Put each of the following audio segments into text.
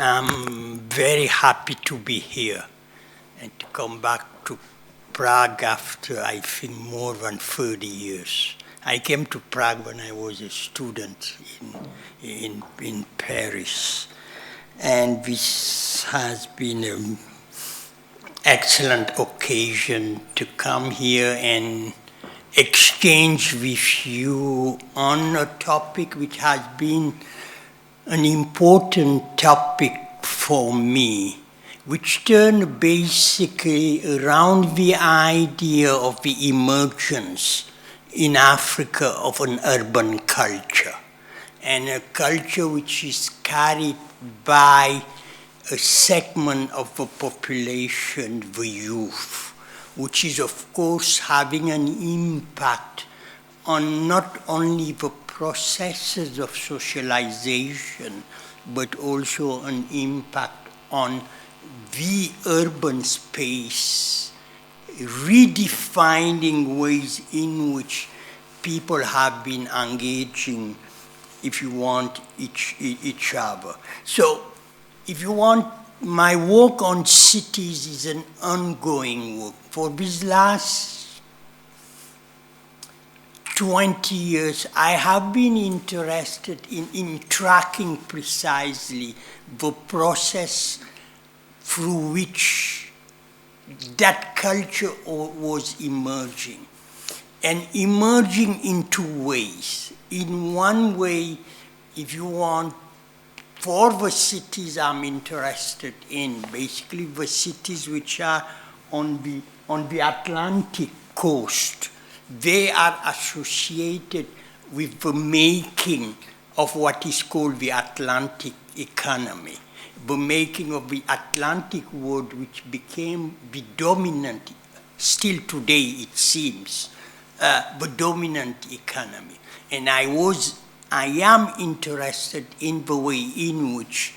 I'm very happy to be here and to come back to Prague after, I think, more than 30 years. I came to Prague when I was a student in Paris. And this has been an excellent occasion to come here and exchange with you on a topic which has been an important topic for me, which turned basically around the idea of the emergence in Africa of an urban culture, and a culture which is carried by a segment of the population, the youth, which is of course having an impact on not only the processes of socialization, but also an impact on the urban space, redefining ways in which people have been engaging, if you want, each other. So, if you want, my work on cities is an ongoing work. For these last 20 years, I have been interested in tracking precisely the process through which that culture was emerging, and emerging in two ways. In one way, if you want, for the cities I'm interested in, basically the cities which are on the Atlantic coast, they are associated with the making of what is called the Atlantic economy, the making of the Atlantic world, which became the dominant, still today it seems, the dominant economy. And I am interested in the way in which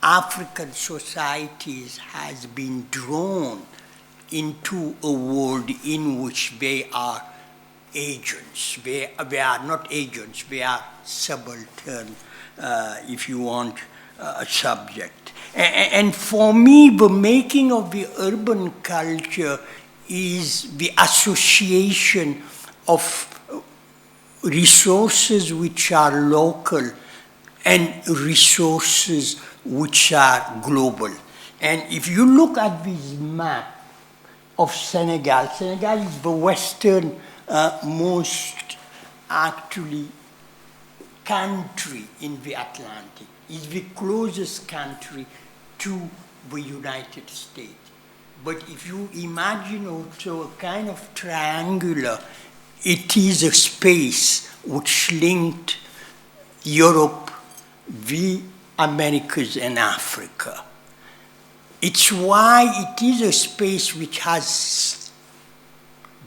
African societies has been drawn into a world in which they are agents. They are not agents, they are subaltern, if you want, a subject. And for me, the making of the urban culture is the association of resources which are local and resources which are global. And if you look at this map of Senegal, Senegal is the western most actually country in the Atlantic. It's the closest country to the United States. But if you imagine also a kind of triangular, it is a space which linked Europe, the Americas, and Africa. It's why it is a space which has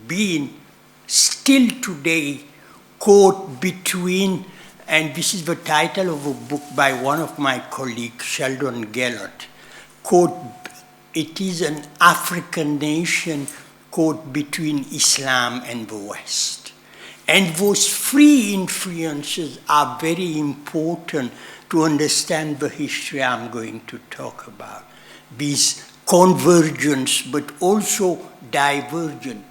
been still today caught between, and this is the title of a book by one of my colleagues, Sheldon Gellert, it is an African nation caught between Islam and the West. And those three influences are very important to understand the history I'm going to talk about. This convergence, but also divergent,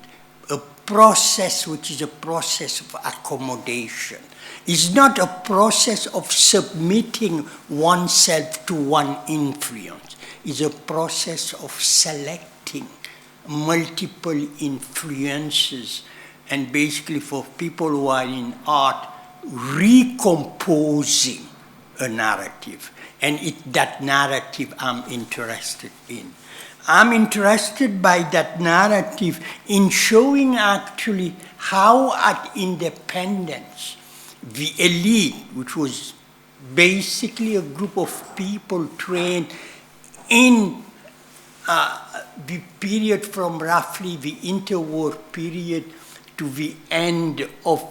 a process which is a process of accommodation. It's not a process of submitting oneself to one influence. It's a process of selecting multiple influences, and basically for people who are in art, recomposing a narrative. And it's that narrative I'm interested in. I'm interested by that narrative in showing actually how at independence, the elite, which was basically a group of people trained in the period from roughly the interwar period to the end of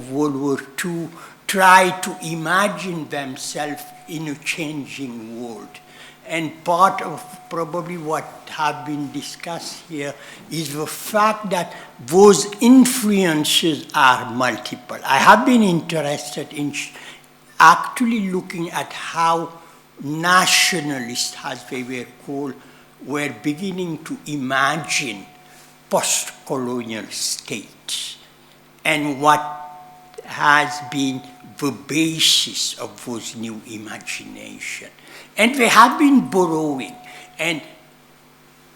World War II, try to imagine themselves in a changing world. And part of probably what have been discussed here is the fact that those influences are multiple. I have been interested in actually looking at how nationalists, as they were called, were beginning to imagine post-colonial states and what has been the basis of those new imagination. And they have been borrowing. And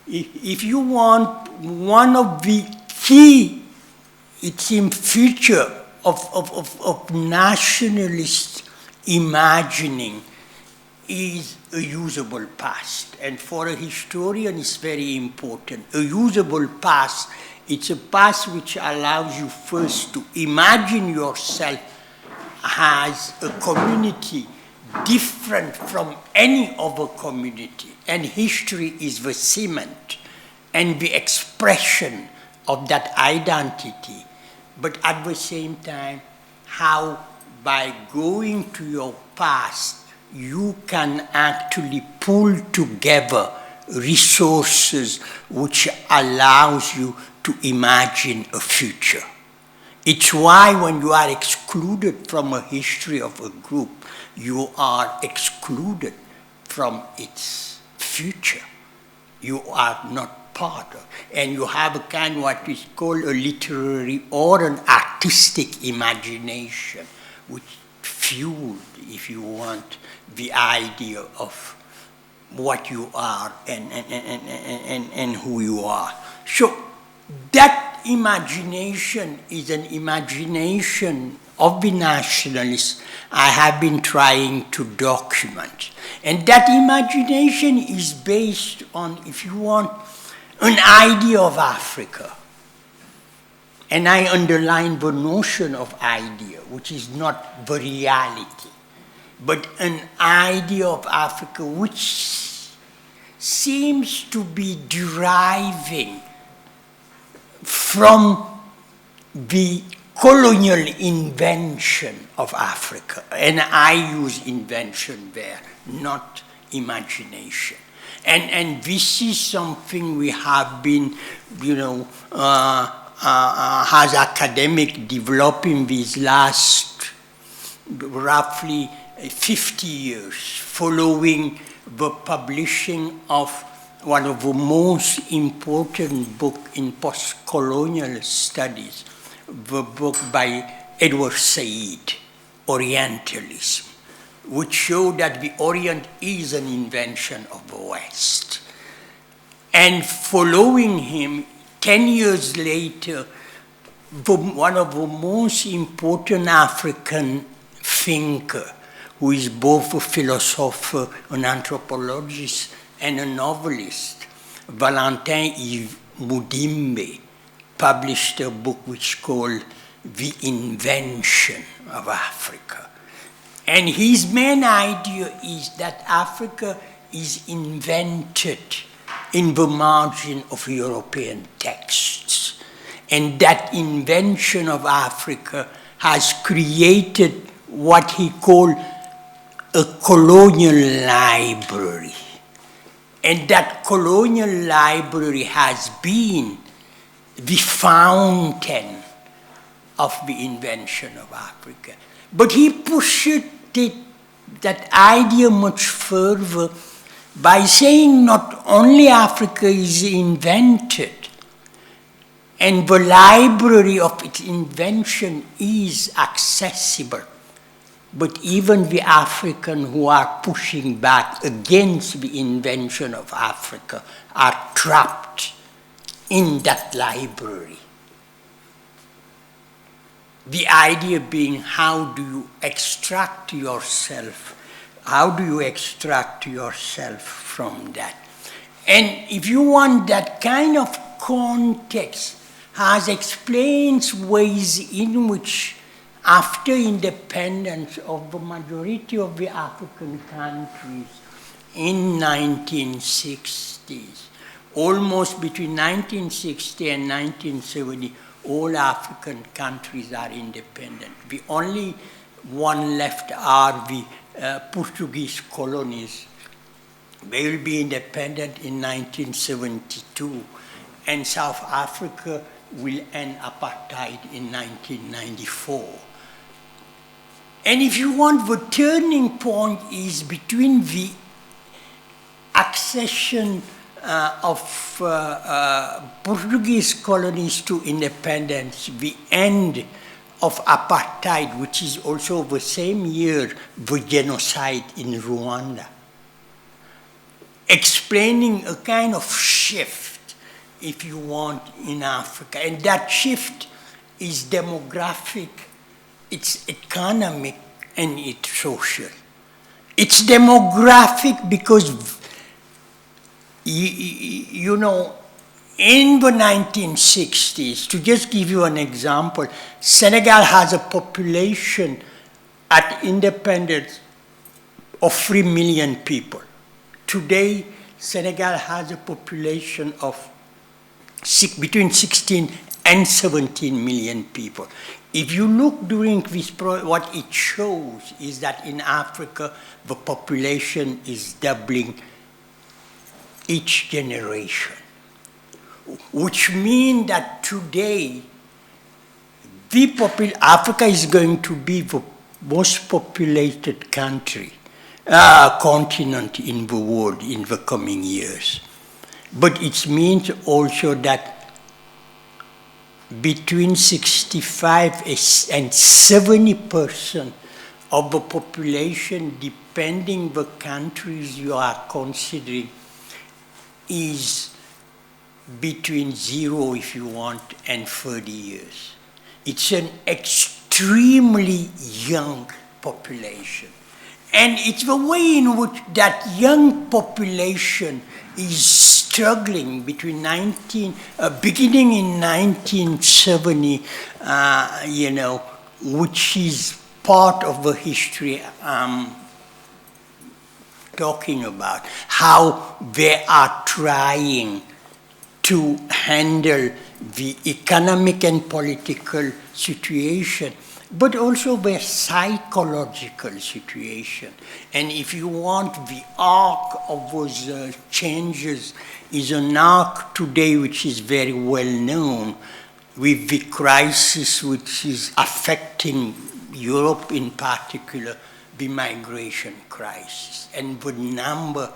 if you want, one of the key, it seems, feature of nationalist imagining is a usable past. And for a historian, it's very important. A usable past, it's a past which allows you first to imagine yourself as a community different from any other community. And history is the cement and the expression of that identity. But at the same time, how by going to your past, you can actually pull together resources which allows you to imagine a future. It's why when you are excluded from a history of a group, you are excluded from its future. You are not part of, and you have a kind of what is called a literary or an artistic imagination, which fueled, if you want, the idea of what you are and who you are. So that imagination is an imagination of the nationalists I have been trying to document. And that imagination is based on, if you want, an idea of Africa. And I underline the notion of idea, which is not the reality, but an idea of Africa which seems to be deriving from the colonial invention of Africa. And I use invention there, not imagination. And this is something we have been, as academic developing these last roughly 50 years, following the publishing of one of the most important books in post-colonial studies, the book by Edward Said, Orientalism, which showed that the Orient is an invention of the West. And following him, 10 years later, one of the most important African thinkers, who is both a philosopher, an anthropologist, and a novelist, Valentin Yves Mudimbe, published a book which is called The Invention of Africa. And his main idea is that Africa is invented in the margin of European texts. And that invention of Africa has created what he called a colonial library. And that colonial library has been the fountain of the invention of Africa. But he pushed that idea much further by saying not only Africa is invented, and the library of its invention is accessible, but even the Africans who are pushing back against the invention of Africa are trapped in that library. The idea being, how do you extract yourself? How do you extract yourself from that? And if you want, that kind of context has explains ways in which, after independence of the majority of the African countries in 1960s, almost between 1960 and 1970, all African countries are independent. The only one left are the Portuguese colonies. They will be independent in 1972, and South Africa will end apartheid in 1994. And if you want, the turning point is between the accession of Portuguese colonies to independence, the end of apartheid, which is also the same year the genocide in Rwanda, explaining a kind of shift, if you want, in Africa. And that shift is demographic, it's economic, and it's social. It's demographic because, you know, in the 1960s, to just give you an example, Senegal has a population at independence of 3 million people. Today, Senegal has a population of between 16 and 17 million people. If you look during this what it shows is that in Africa, the population is doubling each generation, which means that today, Africa is going to be the most populated continent in the world in the coming years. But it means also that between 65 and 70% of the population, depending the countries you are considering, is between 0, if you want, and 30 years. It's an extremely young population. And it's the way in which that young population is struggling between beginning in 1970, you know, which is part of the history I'm talking about, how they are trying to handle the economic and political situation, but also the psychological situation. And if you want, the arc of those changes is an arc today which is very well known, with the crisis which is affecting Europe in particular, the migration crisis, and the number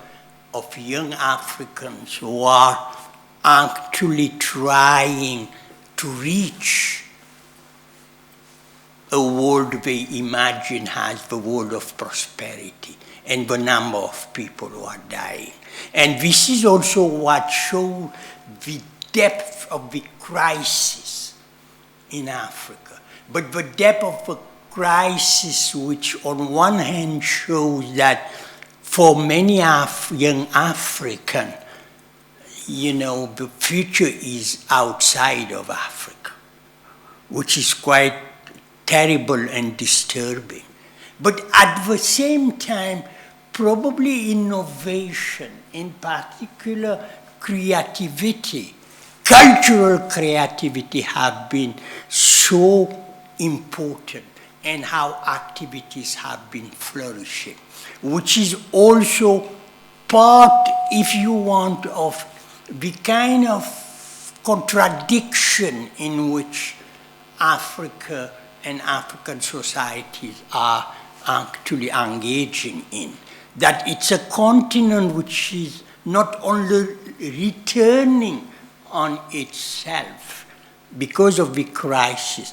of young Africans who are actually trying to reach a world they imagine has the world of prosperity, and the number of people who are dying. And this is also what shows the depth of the crisis in Africa. But the depth of the crisis, which on one hand shows that for many young Africans, you know, the future is outside of Africa, which is quite terrible and disturbing. But at the same time, probably innovation, in particular creativity, cultural creativity, have been so important, and how activities have been flourishing, which is also part, if you want, of the kind of contradiction in which Africa and African societies are actually engaging in. That it's a continent which is not only returning on itself because of the crisis,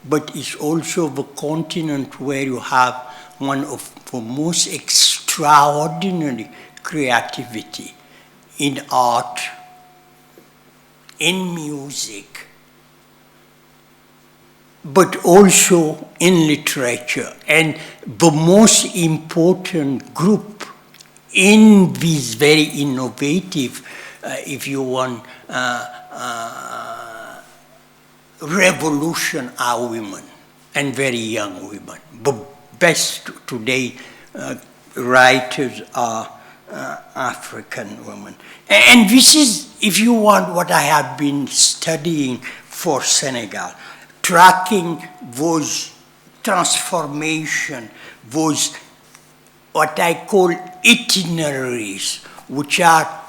but it's also the continent where you have one of the most extraordinary creativity in art, in music, but also in literature. And the most important group in this very innovative, if you want, revolution are women, and very young women. The best today writers are African women. And this is, if you want, what I have been studying for Senegal, tracking those transformation, those what I call itineraries, which are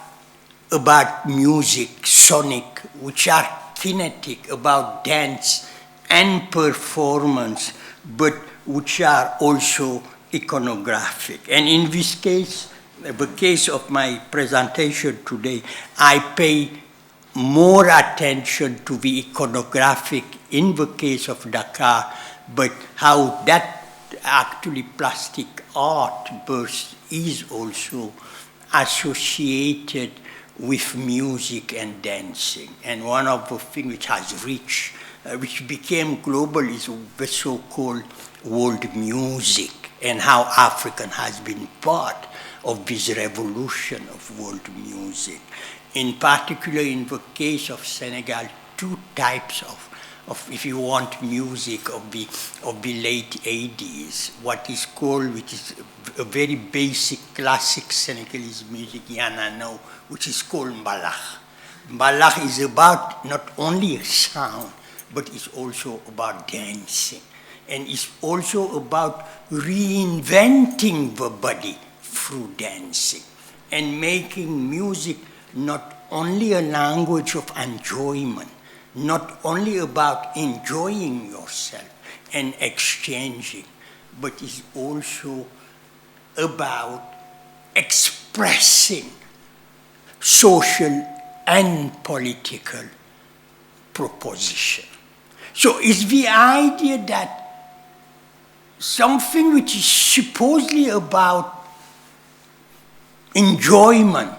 about music, sonic, which are kinetic, about dance and performance, but which are also iconographic. And in this case, the case of my presentation today, I pay more attention to the iconographic in the case of Dakar, but how that actually plastic art burst is also associated with music and dancing. And one of the things which has reached, which became global, is the so-called world music, and how African has been part of this revolution of world music. In particular, in the case of Senegal, two types of if you want, music of the late 80s, what is called, which is a very basic classic Senegalese music, Jana, which is called Mbalax. Mbalax is about not only a sound, but it's also about dancing. And it's also about reinventing the body through dancing and making music not only a language of enjoyment, not only about enjoying yourself and exchanging, but it's also about expressing social and political proposition. So it's the idea that something which is supposedly about enjoyment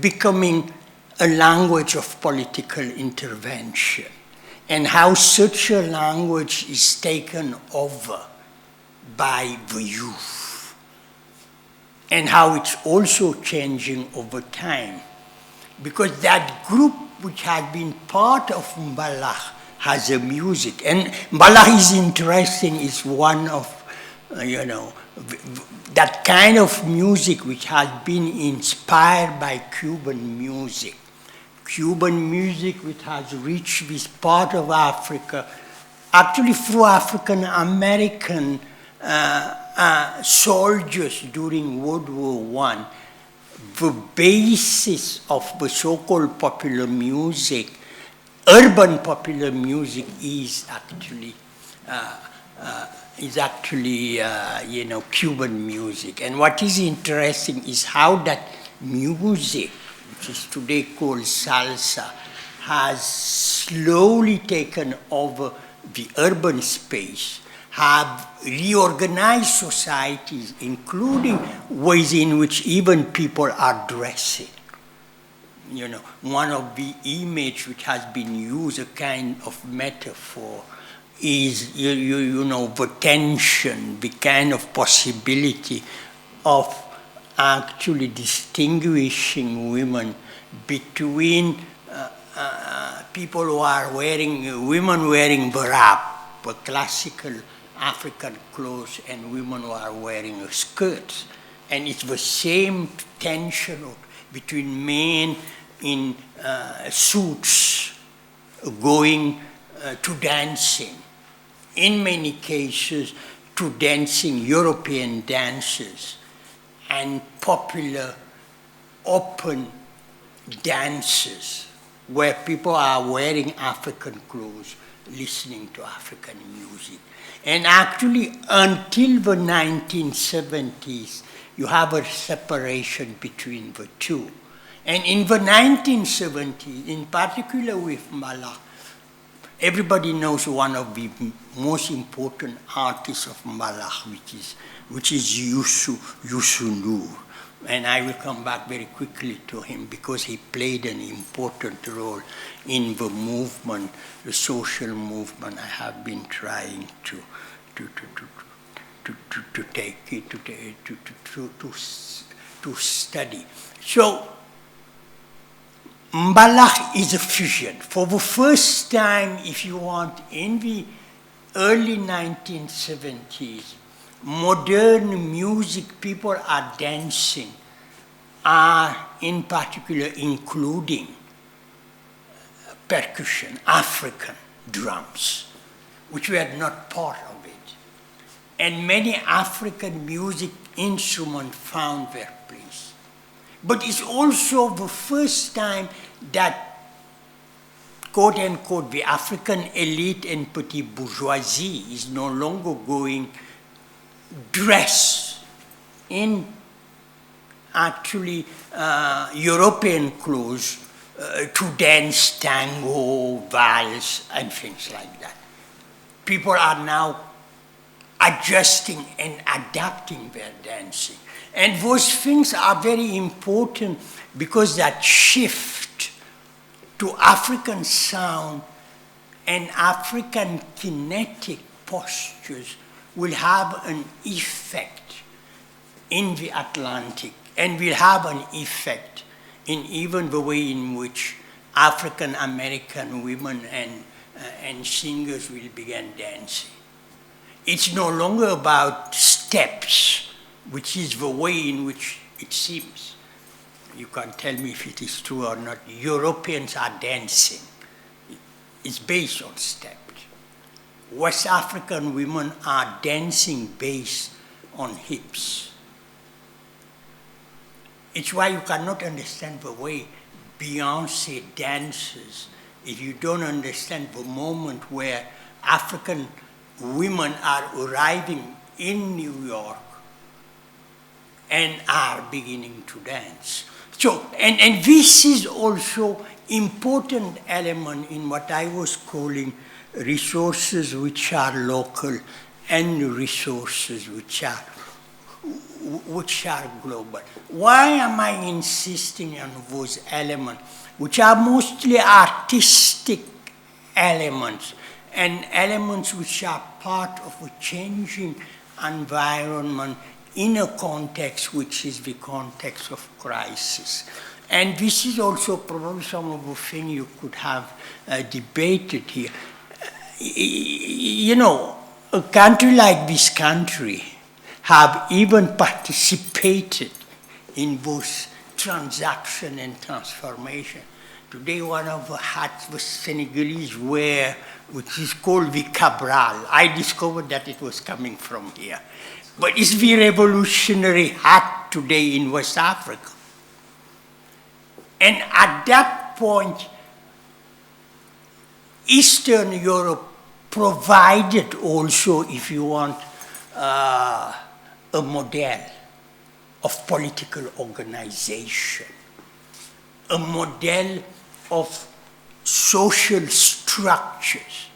becoming a language of political intervention, and how such a language is taken over by the youth, and how it's also changing over time. Because that group which has been part of Mbalax has a music, and Mbalax is interesting, is one of, that kind of music which has been inspired by Cuban music. Cuban music which has reached this part of Africa, actually through African American soldiers during World War I. The basis of the so-called popular music, urban popular music, is actually Cuban music. And what is interesting is how that music, which is today called salsa, has slowly taken over the urban space, have reorganized societies, including ways in which even people are dressing. One of the images which has been used, a kind of metaphor, is the tension, the kind of possibility of actually distinguishing women between people who are women wearing barab, the classical African clothes, and women who are wearing skirts. And it's the same tension between men in suits going to dancing. In many cases, to dancing European dances and popular open dances where people are wearing African clothes, listening to African music. And actually, until the 1970s, you have a separation between the two. And in the 1970s, in particular with Mbalax, everybody knows one of the most important artists of Mbalax, which is Youssou N'Dour. And I will come back very quickly to him because he played an important role in the movement, the social movement I have been trying to study. So Mbalax is a fusion. For the first time, if you want, in the early 1970s, modern music people are dancing, are in particular including percussion, African drums, which were not part of it. And many African music instruments found their place. But it's also the first time that, quote unquote, the African elite and petite bourgeoisie is no longer going dress in actually European clothes to dance tango, valse, and things like that. People are now adjusting and adapting their dancing. And those things are very important because that shift to African sound and African kinetic postures will have an effect in the Atlantic and will have an effect in even the way in which African American women and singers will begin dancing. It's no longer about steps, which is the way in which it seems. You can't tell me if it is true or not. Europeans are dancing. It's based on steps. West African women are dancing based on hips. It's why you cannot understand the way Beyoncé dances if you don't understand the moment where African women are arriving in New York and are beginning to dance. So, and this is also important element in what I was calling resources which are local and resources which are global. Why am I insisting on those elements, which are mostly artistic elements and elements which are part of a changing environment in a context which is the context of crisis? And this is also probably some of the things you could have debated here. You know, a country like this country have even participated in both transaction and transformation. Today, one of the hats the Senegalese wear, which is called the Cabral. I discovered that it was coming from here. But it's the revolutionary hat today in West Africa. And at that point, Eastern Europe provided also, if you want, a model of political organization, a model of social structures.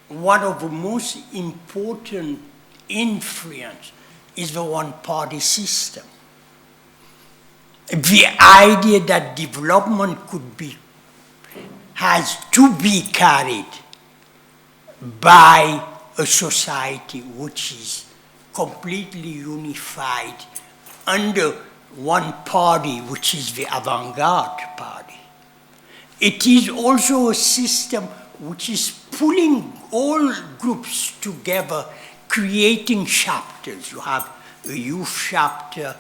One of the most important influence is the one-party system. The idea that development has to be carried by a society which is completely unified under one party, which is the avant-garde party. It is also a system which is pulling all groups together, creating chapters. You have a youth chapter,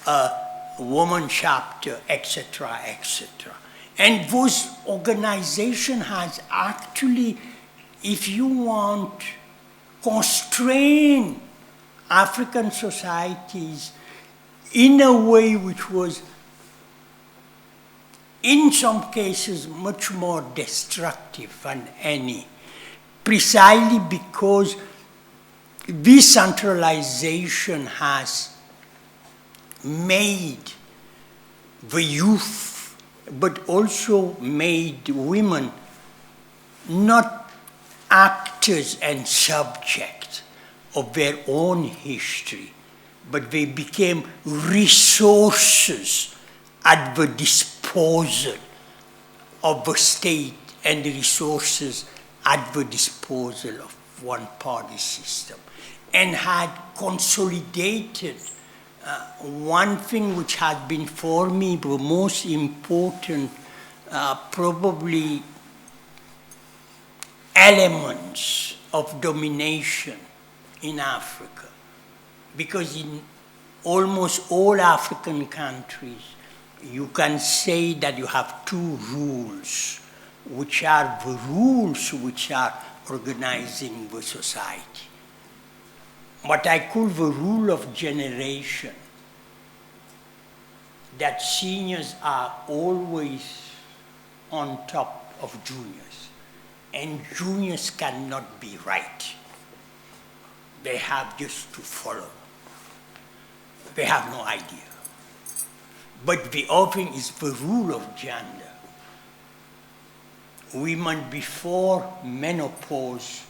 a woman chapter, etc., etc. And those organizations has actually, if you want, constrain African societies in a way which was, in some cases, much more destructive than any, precisely because this centralization has made the youth, but also made women not actors and subjects of their own history, but they became resources at the disposal of the state and the resources at the disposal of one-party system, and had consolidated one thing which has been for me the most important probably elements of domination in Africa. Because in almost all African countries, you can say that you have two rules, which are the rules which are organizing the society. What I call the rule of generation, that seniors are always on top of juniors, and juniors cannot be right. They have just to follow. They have no idea. But the other thing is the rule of gender. Women before menopause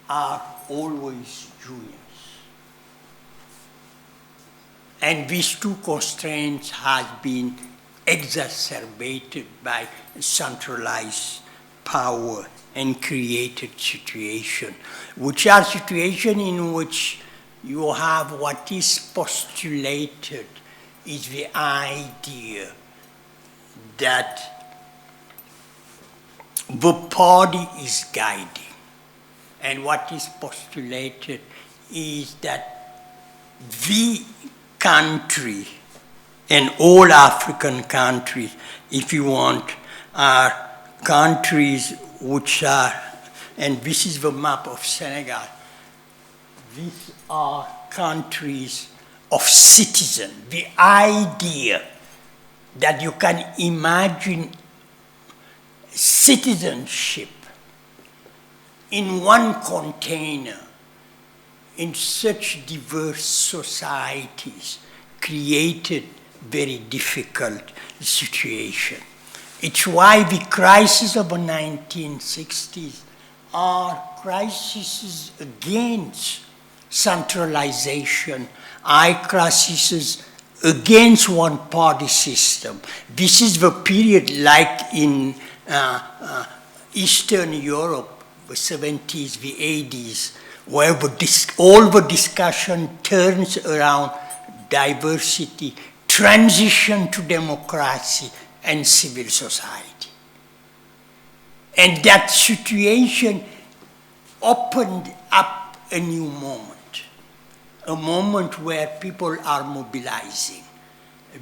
are always juniors. And these two constraints have been exacerbated by centralized power and created situation, which are situations in which you have what is postulated is the idea that the party is guiding. And what is postulated is that the country and all African countries, if you want, are countries which are, and this is the map of Senegal, these are countries of citizens. The idea that you can imagine citizenship in one container in such diverse societies created very difficult situation. It's why the crisis of the 1960s are crises against centralization, crises against one-party system. This is the period like in Eastern Europe, the 70s, the 80s, where all the discussion turns around diversity, transition to democracy, and civil society. And that situation opened up a new moment, a moment where people are mobilizing.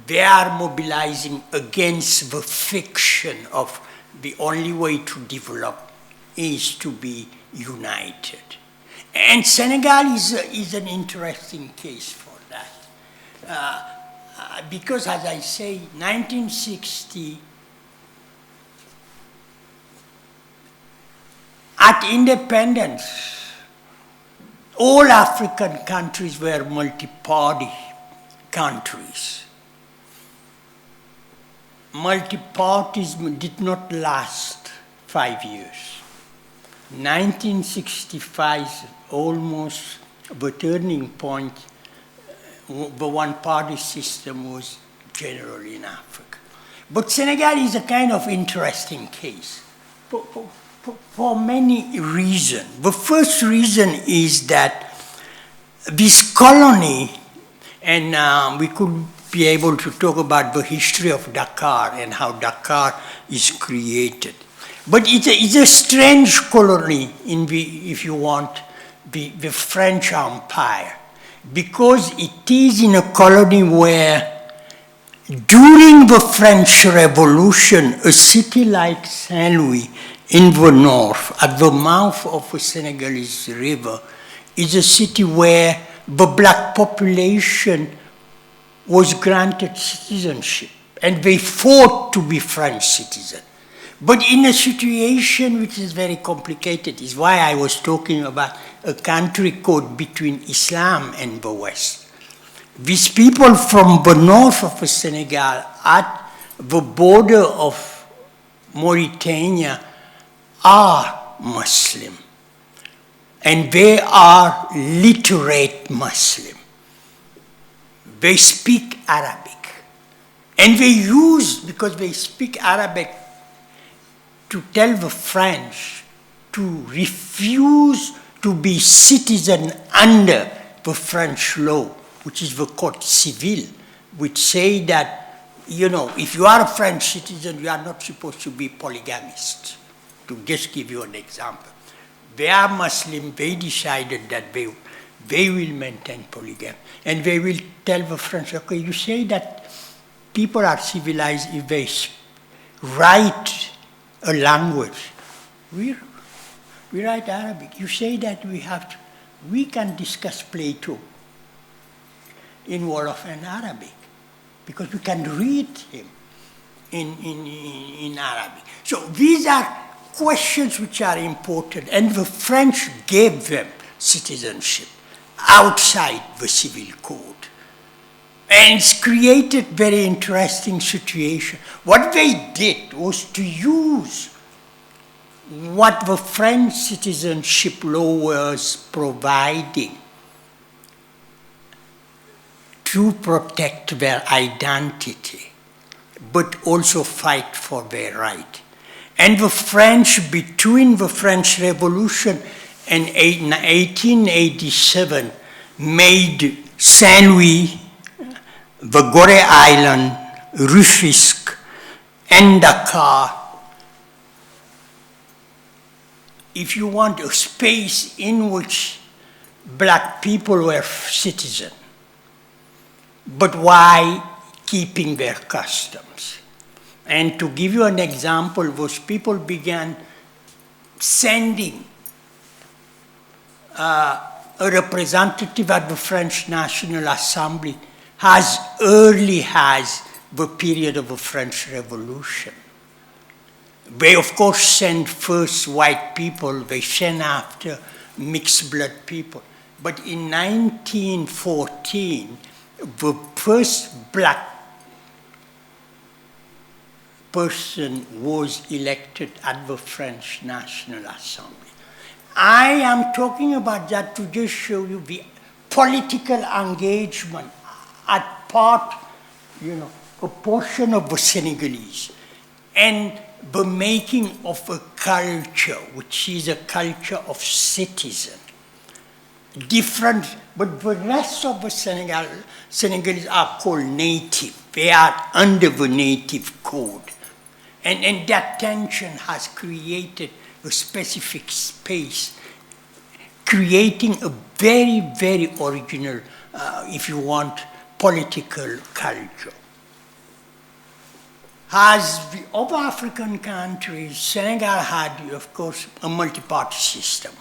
They are mobilizing against the fiction of the only way to develop is to be united. And Senegal is an interesting case for that. Because, as I say, 1960, at independence, all African countries were multi-party countries. Multi-partyism did not last 5 years. 1965 is almost the turning point. The one-party system was general in Africa. But Senegal is a kind of interesting case for many reasons. The first reason is that this colony, and we could be able to talk about the history of Dakar and how Dakar is created. But it's a strange colony in the, if you want, the French Empire, because it is in a colony where during the French Revolution, a city like Saint-Louis in the north, at the mouth of the Senegalese river, is a city where the black population was granted citizenship, and they fought to be French citizens. But in a situation which is very complicated, is why I was talking about a country caught between Islam and the West. These people from the north of Senegal, at the border of Mauritania, are Muslim. And they are literate Muslim. They speak Arabic. And they use, because they speak Arabic, to tell the French to refuse to be citizen under the French law, which is the Code Civil, which say that, you know, if you are a French citizen, you are not supposed to be polygamist. To just give you an example. They are Muslim, they decided that they will maintain polygamy. And they will tell the French, okay, you say that people are civilized if they write a language. We write Arabic. You say that we can discuss Plato in Wolof and Arabic because we can read him in Arabic. So these are questions which are important, and the French gave them citizenship. outside the civil code. And it's created very interesting situation. What they did was to use what the French citizenship law was providing to protect their identity, but also fight for their right. And the French, between the French Revolution and 1887, made Saint-Louis, the Gorée Island, Rufisque, and Dakar, if you want, a space in which black people were citizens, but why keeping their customs? And to give you an example, those people began sending a representative at the French National Assembly as early as the period of the French Revolution. They, of course, sent first white people, they sent after mixed blood people. But in 1914, the first black person was elected at the French National Assembly. I am talking about that to just show you the political engagement at part, a portion of the Senegalese, and the making of a culture, which is a culture of citizen. Different, but the rest of the Senegalese are called native. They are under the native code. And that tension has created a specific space, creating a very, very original, if you want, political culture. As the other African countries, Senegal had, of course, a multi-party system.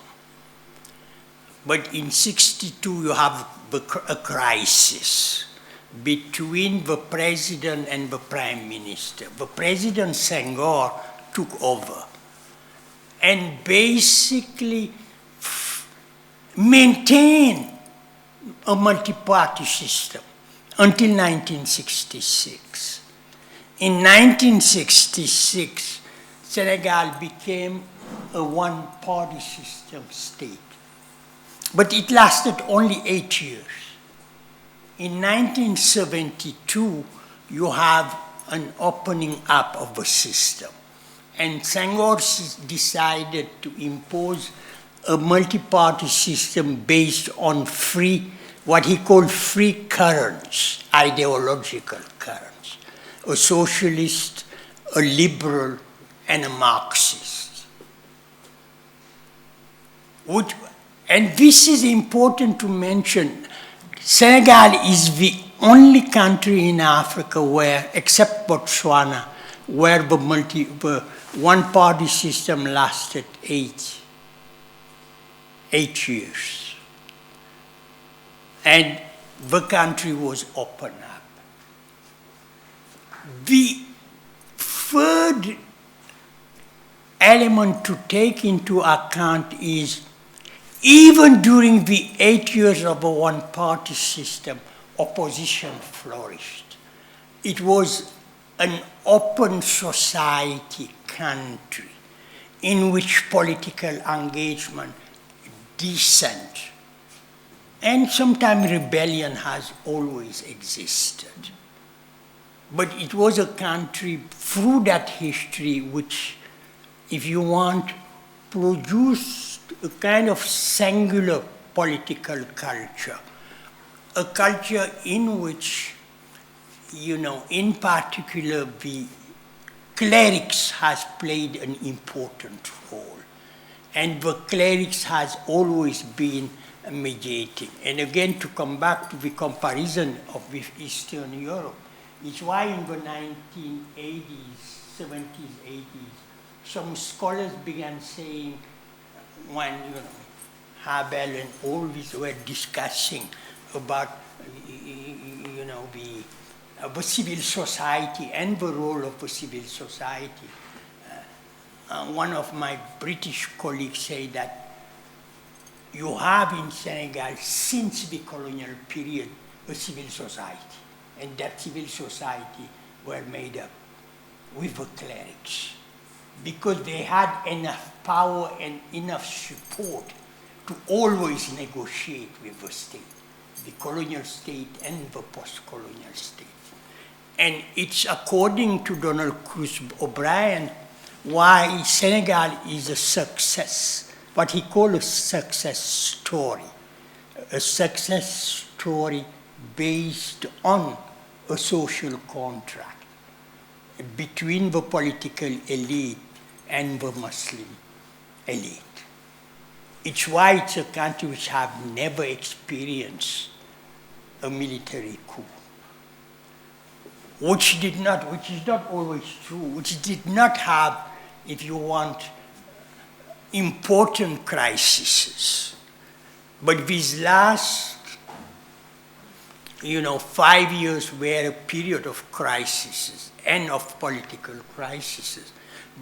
But in 1962, you have a crisis between the president and the prime minister. The president, Senghor, took over and basically maintained a multi-party system until 1966. In 1966, Senegal became a one-party system state. But it lasted only 8 years. In 1972, you have an opening up of the system. And Senghor decided to impose a multi-party system based on what he called free currents, ideological currents, a socialist, a liberal, and a Marxist. And this is important to mention. Senegal is the only country in Africa where, except Botswana, where the one-party system lasted 8 years. And the country was opened up. The third element to take into account is even during the 8 years of a one-party system, opposition flourished. It was an open society country in which political engagement, dissent, and sometimes rebellion has always existed. But it was a country through that history which, if you want, produced a kind of singular political culture, a culture in which, in particular, the clerics has played an important role. And the clerics has always been mediating. And again, to come back to the comparison with Eastern Europe, it's why in the 1980s, 70s, 80s, some scholars began saying, when Habel and all these were discussing about the civil society and the role of the civil society, one of my British colleagues said that you have in Senegal, since the colonial period, a civil society. And that civil society were made up with the clerics, because they had enough power and enough support to always negotiate with the state, the colonial state and the post-colonial state. And it's according to Donald Cruz O'Brien why Senegal is a success, what he called a success story based on a social contract between the political elite and the Muslim elite. It's why it's a country which have never experienced a military coup, which is not always true, which did not have, if you want, important crises. But these last, 5 years were a period of crises and of political crises.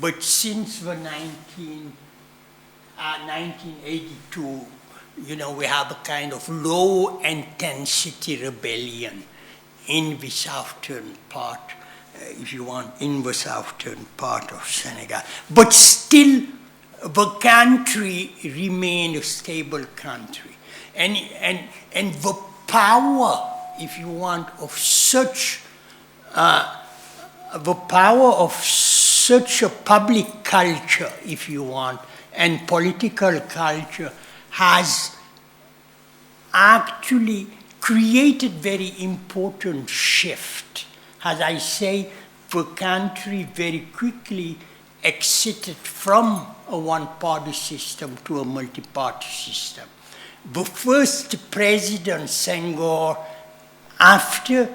But since the 1982, we have a kind of low-intensity rebellion in the southern part, in the southern part of Senegal. But still, the country remained a stable country. And the power, if you want, of such a public culture, if you want, and political culture has actually created very important shift. As I say, the country very quickly exited from a one-party system to a multi-party system. The first president, Senghor, after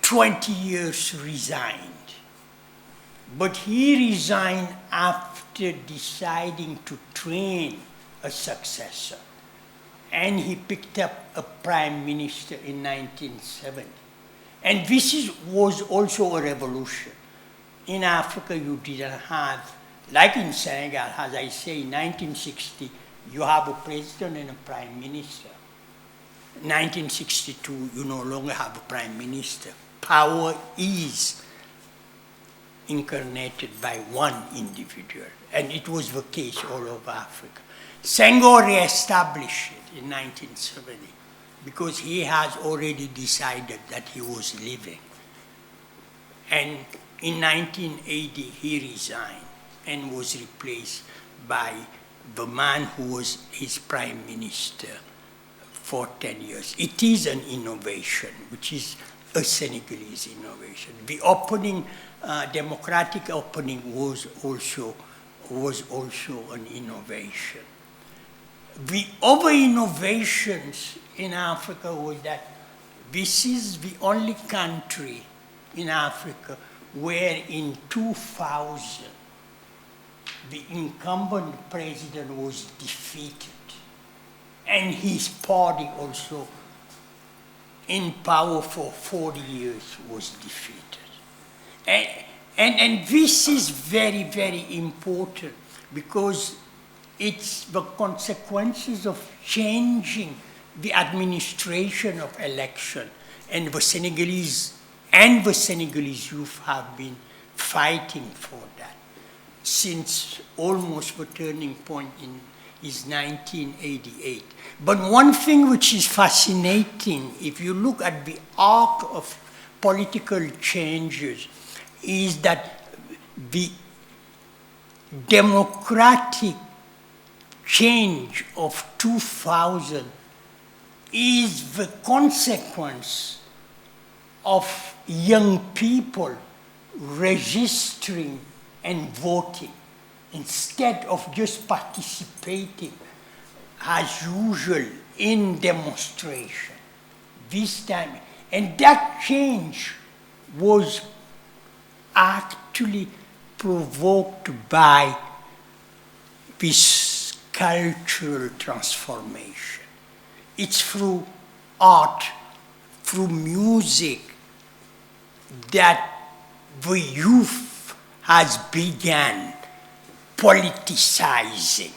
20 years resigned. But he resigned after deciding to train a successor. And he picked up a prime minister in 1970. And this was also a revolution. In Africa, you didn't have, like in Senegal, as I say, in 1960, you have a president and a prime minister. 1962, you no longer have a prime minister. Power is incarnated by one individual, and it was the case all over Africa. Senghor re-established it in 1970 because he has already decided that he was leaving. And in 1980, he resigned and was replaced by the man who was his prime minister for 10 years. It is an innovation, which is a Senegalese innovation. The opening, democratic opening was also an innovation. The other innovations in Africa was that this is the only country in Africa where in 2000 the incumbent president was defeated and his party also in power for 40 years was defeated. And this is very, very important because it's the consequences of changing the administration of election. And the Senegalese youth have been fighting for that since almost the turning point is 1988. But one thing which is fascinating, if you look at the arc of political changes, is that the democratic change of 2000 is the consequence of young people registering and voting instead of just participating as usual in demonstration this time. And that change was actually provoked by this cultural transformation. It's through art, through music, that the youth has begun politicizing,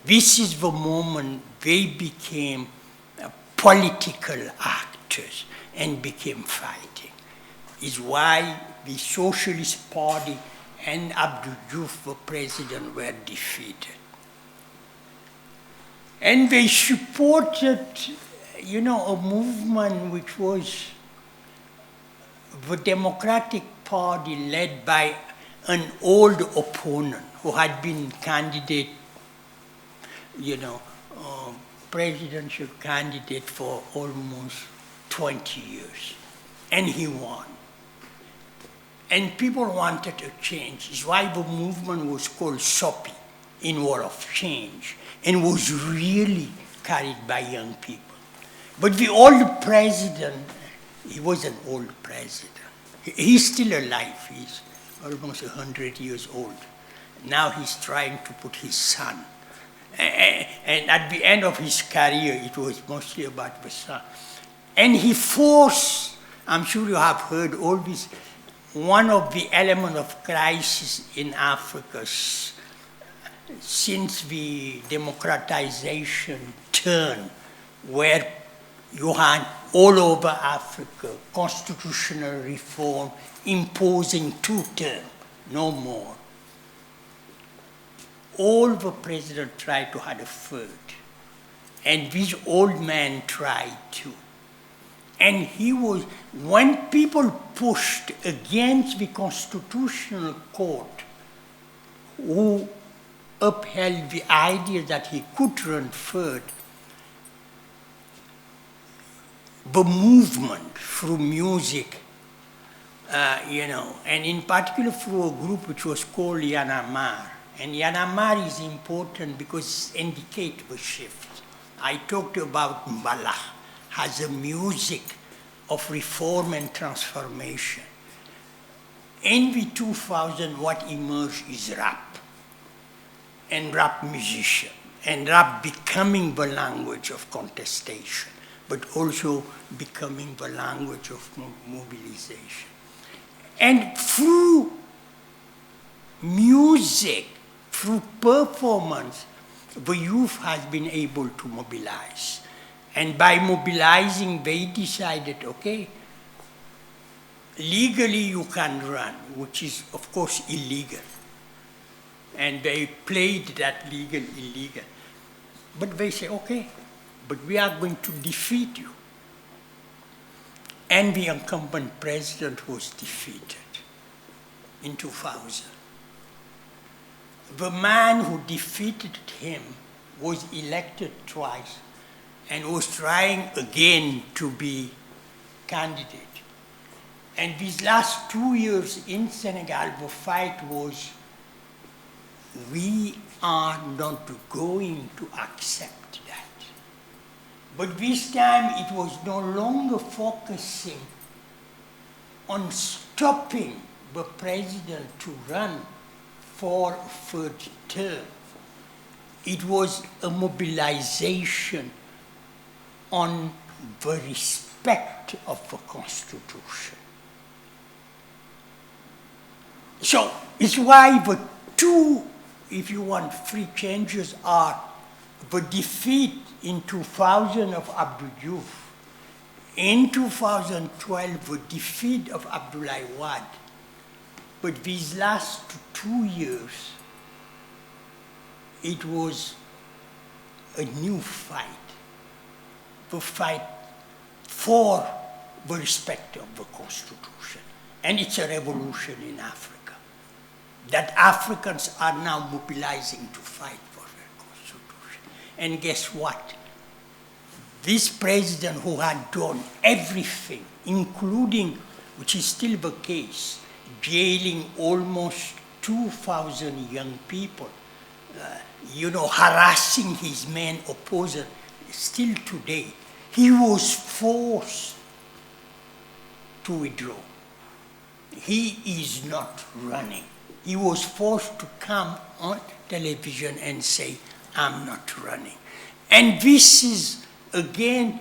This is the moment they became political actors and became fighting. Is why the Socialist Party and Mamadou Diouf, the president, were defeated. And they supported, a movement which was the Democratic Party led by an old opponent who had been candidate, presidential candidate for almost 20 years. And he won. And people wanted a change. It's why the movement was called SOPI, in War of Change, and was really carried by young people. But the old president, he was an old president. He's still alive. He's almost 100 years old. Now he's trying to put his son. And at the end of his career, it was mostly about the son. And he forced, I'm sure you have heard all this, one of the elements of crisis in Africa since the democratization turn, where you had all over Africa constitutional reform imposing 2 terms, no more. All the presidents tried to have a third, and this old man tried to. And he was, when people pushed against the Constitutional Court, who upheld the idea that he could run third, the movement through music, and in particular through a group which was called Yanamar. And Yanamar is important because it indicates the shift. I talked about Mbala as a music of reform and transformation. In the 2000, what emerged is rap, and rap musician, and rap becoming the language of contestation, but also becoming the language of mobilization. And through music, through performance, the youth has been able to mobilize. And by mobilizing, they decided, okay, legally you can run, which is, of course, illegal. And they played that legal, illegal. But they say, okay, but we are going to defeat you. And the incumbent president was defeated in 2000. The man who defeated him was elected twice and was trying again to be candidate. And these last 2 years in Senegal, the fight was, we are not going to accept that. But this time it was no longer focusing on stopping the president to run for a third term. It was a mobilization on the respect of the Constitution. So it's why the 2, if you want, 3 changes are the defeat in 2000 of Mamadou Diouf, in 2012 the defeat of Abdoulaye Wade, but these last 2 years it was a new fight, the fight for the respect of the Constitution. And it's a revolution in Africa, that Africans are now mobilizing to fight for their Constitution. And guess what? This president who had done everything, including, which is still the case, jailing almost 2,000 young people, harassing his main opposer, still today, he was forced to withdraw. He is not running. He was forced to come on television and say, I'm not running. And this is, again,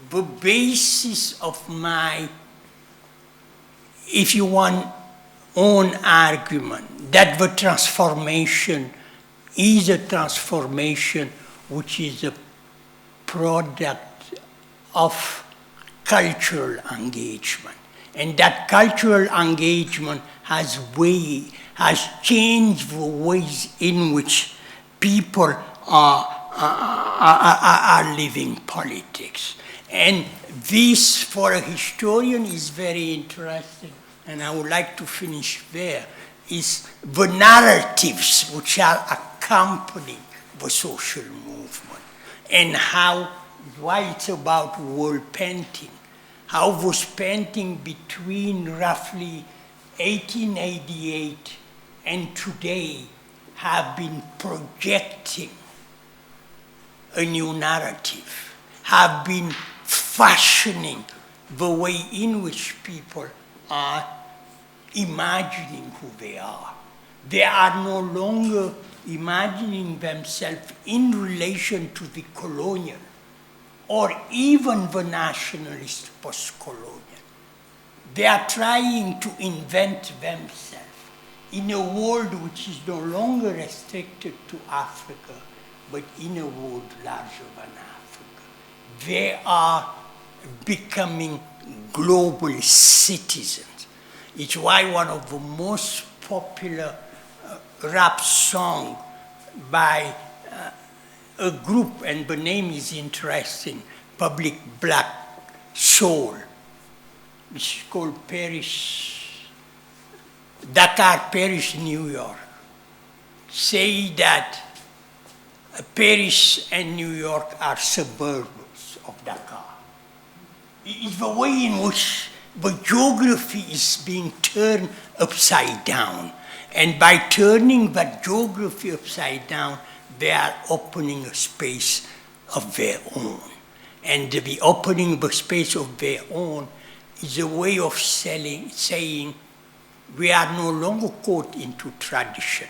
the basis of my, if you want, own argument, that the transformation is a transformation which is a product of cultural engagement. And that cultural engagement has changed the ways in which people are living politics. And this, for a historian, is very interesting, and I would like to finish there, is the narratives which are accompanying the social movement, and why it's about world painting, how was painting between roughly 1888 and today have been projecting a new narrative, have been fashioning the way in which people are imagining who they are. They are no longer imagining themselves in relation to the colonial or even the nationalist post-colonial. They are trying to invent themselves in a world which is no longer restricted to Africa, but in a world larger than Africa. They are becoming global citizens. It's why one of the most popular rap songs by a group, and the name is interesting, Public Black Soul, which is called Dakar, Paris, New York, say that Paris and New York are suburbs of Dakar. It's the way in which the geography is being turned upside down. And by turning that geography upside down, they are opening a space of their own. And the opening the space of their own is a way of saying we are no longer caught into tradition.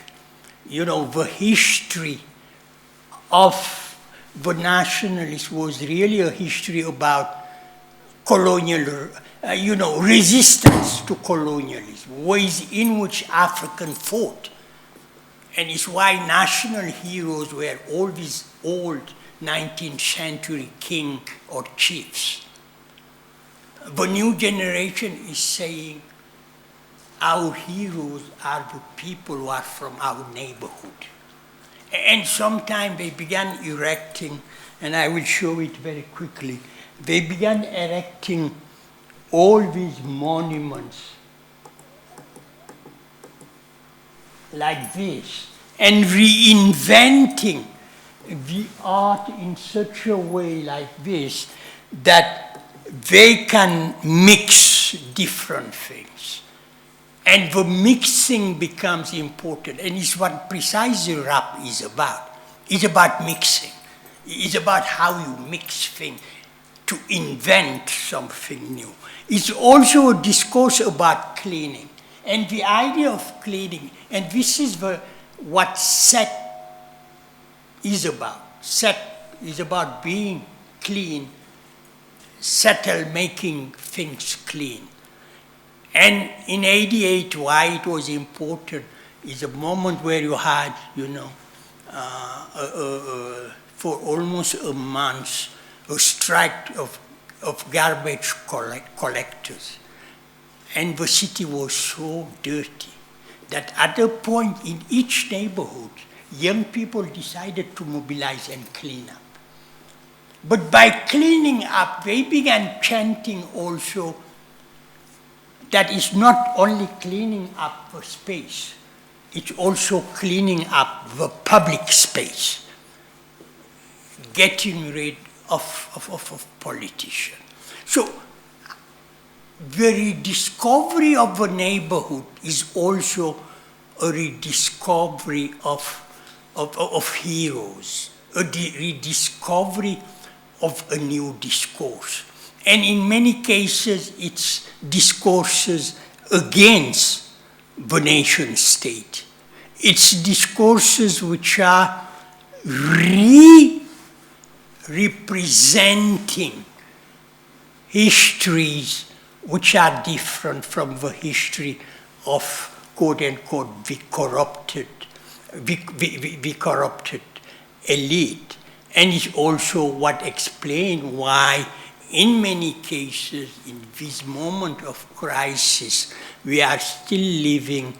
You know, the history of the nationalists was really a history about colonial, resistance to colonialism, ways in which African fought. And it's why national heroes were all these old 19th century king or chiefs. The new generation is saying our heroes are the people who are from our neighborhood. And sometime they began erecting, and I will show it very quickly, they began erecting all these monuments like this and reinventing the art in such a way like this that they can mix different things. And the mixing becomes important, and it's what precisely rap is about. It's about mixing. It's about how you mix things to invent something new. It's also a discourse about cleaning. And the idea of cleaning, and this is what set is about. Set is about being clean, settle making things clean. And in 88, why it was important is a moment where you had, for almost a month, a strike of garbage collectors. And the city was so dirty that at a point in each neighborhood, young people decided to mobilize and clean up. But by cleaning up, they began chanting also that it's not only cleaning up the space, it's also cleaning up the public space, getting rid of politicians. So the rediscovery of the neighborhood is also a rediscovery of heroes, a rediscovery of a new discourse. And in many cases, it's discourses against the nation state. It's discourses which are representing histories which are different from the history of, quote unquote, the corrupted the corrupted elite. And it's also what explains why, in many cases, in this moment of crisis, we are still living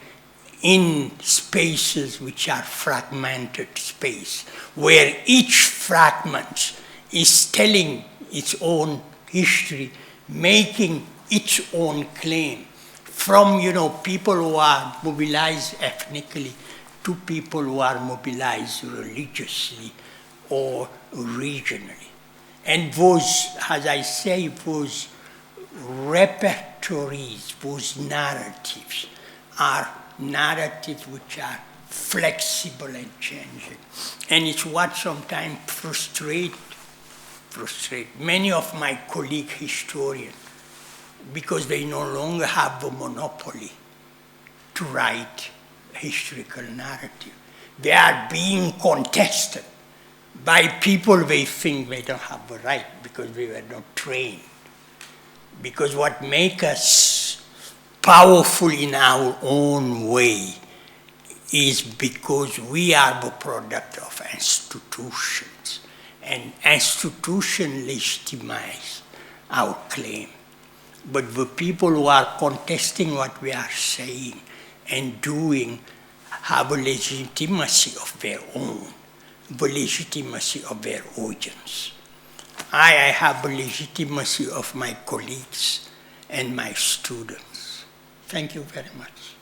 in spaces which are fragmented space, where each fragment is telling its own history, making its own claim, from people who are mobilized ethnically to people who are mobilized religiously or regionally. And those, as I say, those repertories, those narratives are narratives which are flexible and changing. And it's what sometimes frustrate many of my colleague historians, because they no longer have the monopoly to write historical narrative. They are being contested by people they think they don't have the right because they were not trained. Because what makes us powerful in our own way is because we are the product of institutions, and institutions legitimize our claim. But the people who are contesting what we are saying and doing have a legitimacy of their own, the legitimacy of their audience. I have the legitimacy of my colleagues and my students. Thank you very much.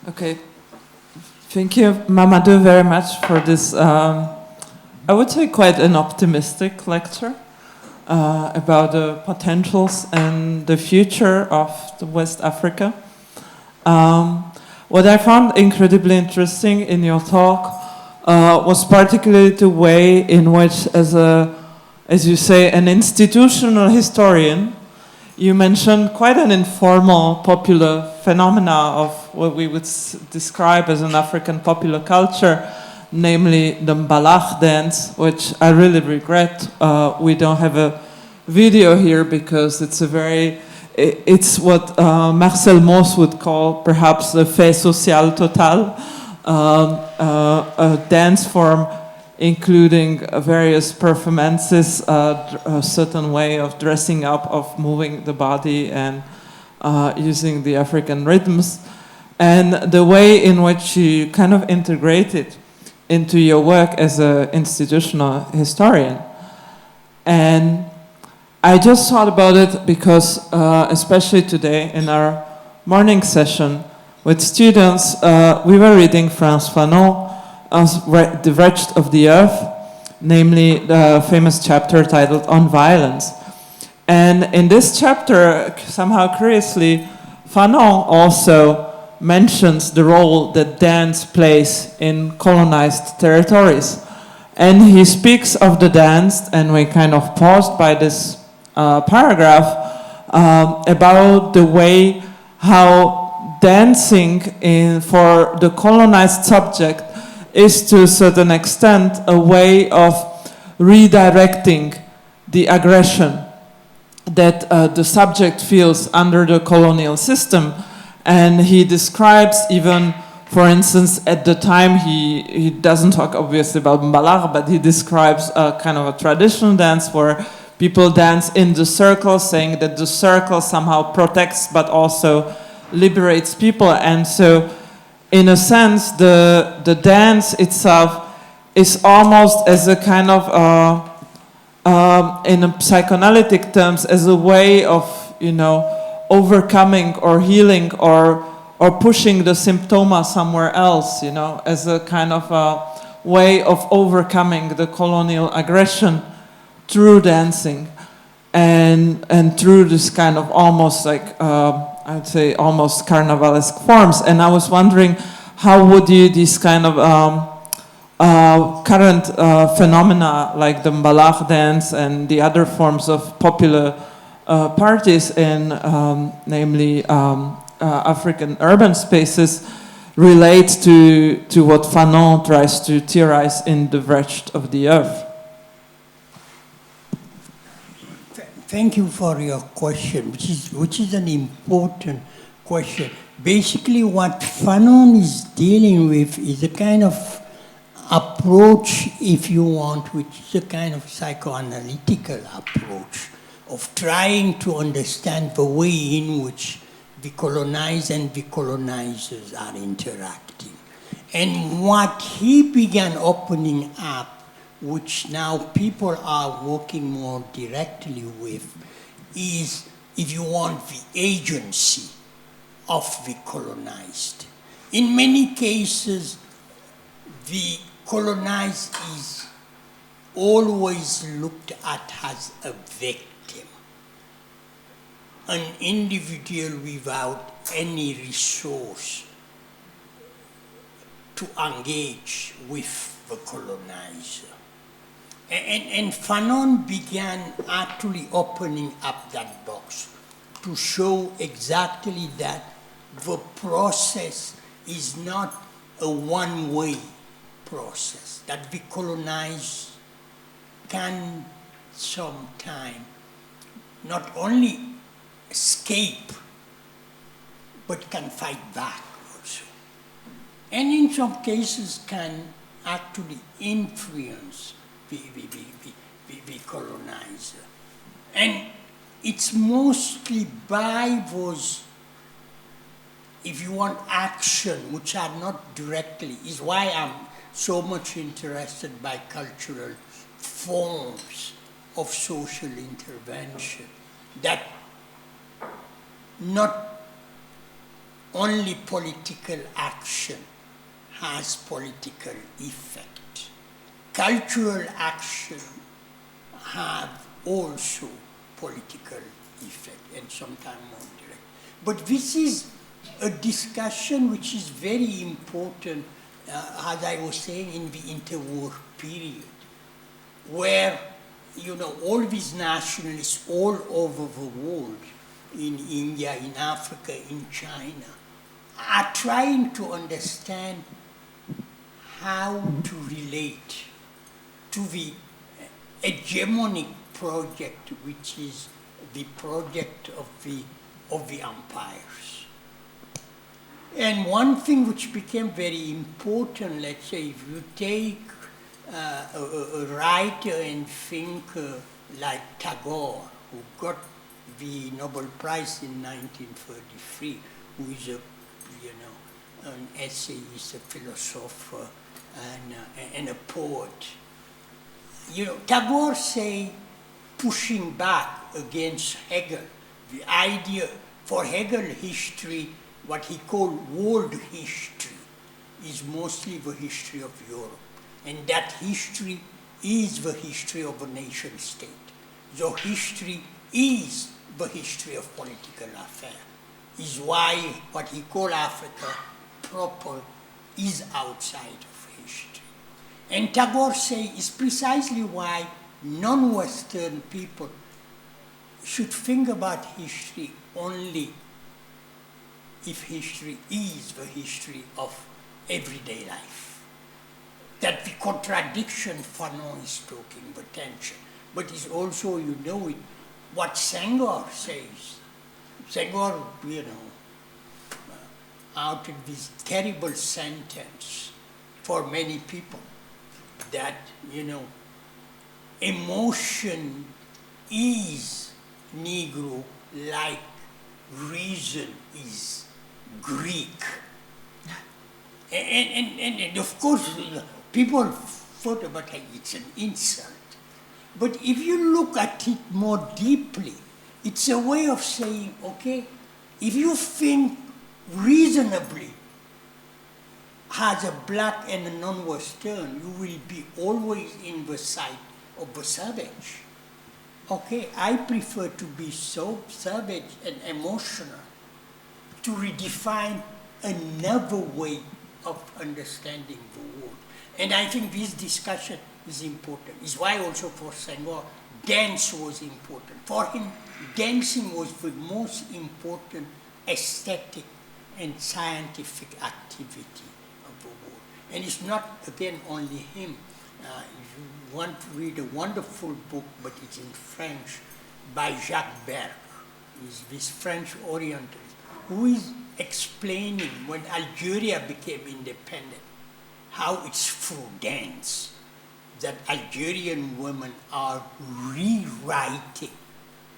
Okay, thank you, Mamadou, very much for this, I would say quite an optimistic lecture about the potentials and the future of the West Africa. What I found incredibly interesting in your talk was particularly the way in which, as you say, an institutional historian, you mentioned quite an informal popular phenomena of what we would describe as an African popular culture, namely the Mbalach dance, which I really regret we don't have a video here because it's what Marcel Mauss would call perhaps the fait social total, a dance form including various performances, a certain way of dressing up, of moving the body and using the African rhythms, and the way in which you kind of integrate it into your work as an institutional historian. And I just thought about it because, especially today in our morning session with students, we were reading Frantz Fanon, The Wretched of the Earth, namely the famous chapter titled On Violence. And in this chapter, somehow curiously, Fanon also mentions the role that dance plays in colonized territories. And he speaks of the dance, and we kind of paused by this paragraph, about the way how dancing for the colonized subject is to a certain extent a way of redirecting the aggression that the subject feels under the colonial system. And he describes even, for instance, at the time, he doesn't talk obviously about Mbalach, but he describes a kind of a traditional dance where people dance in the circle, saying that the circle somehow protects but also liberates people. And so, in a sense, the dance itself is almost as a kind of, in a psychoanalytic terms, as a way of, overcoming or healing or pushing the symptoma somewhere else, as a kind of a way of overcoming the colonial aggression through dancing and through this kind of almost like, I would say almost carnivalesque forms. And I was wondering how would you this kind of current phenomena like the Mbalakh dance and the other forms of popular parties in namely African urban spaces relate to what Fanon tries to theorize in The Wretched of the Earth? Thank you for your question, which is an important question. Basically, what Fanon is dealing with is a kind of approach, if you want, which is a kind of psychoanalytical approach of trying to understand the way in which the colonized and the colonizers are interacting. And what he began opening up, which now people are working more directly with, is, if you want, the agency of the colonized. In many cases, the colonized is always looked at as a victim, an individual without any resource to engage with the colonizer. And Fanon began actually opening up that box to show exactly that the process is not a one-way process, that the colonized can sometime not only escape, but can fight back also. And in some cases can actually influence the colonizer. And it's mostly by those, if you want, action, which are not directly, is why I'm so much interested by cultural forms of social intervention, that not only political action has political effect. Cultural action have also political effect, and sometimes more direct. But this is a discussion which is very important, as I was saying, in the interwar period, where, you know, all these nationalists all over the world, in India, in Africa, in China, are trying to understand how to relate to the hegemonic project, which is the project of the empires. And one thing which became very important, let's say, if you take a writer and thinker like Tagore, who got the Nobel Prize in 1933, who is an essayist, a philosopher, and a poet. You know, Tagore say, pushing back against Hegel, the idea for Hegel history, what he called world history, is mostly the history of Europe. And that history is the history of a nation state. So history is the history of political affairs, is why what he called Africa proper is outside of history. And Tagore say is precisely why non-Western people should think about history only if history is the history of everyday life. That the contradiction Fanon is talking, the tension, but it's also, you know it, what Senghor says. Senghor, uttered this terrible sentence for many people, that, emotion is Negro like reason is Greek. And of course, people thought about it's an insult. But if you look at it more deeply, it's a way of saying, okay, if you think reasonably as a black and a non-Western, you will be always in the side of the savage. Okay, I prefer to be so savage and emotional, to redefine another way of understanding the world. And I think this discussion is important. It's why also for Senghor, dance was important. For him, dancing was the most important aesthetic and scientific activity of the world. And it's not, again, only him. If you want to read a wonderful book, but it's in French, by Jacques Berg, who's this French Orientalist, who is explaining when Algeria became independent, how it's through dance that Algerian women are rewriting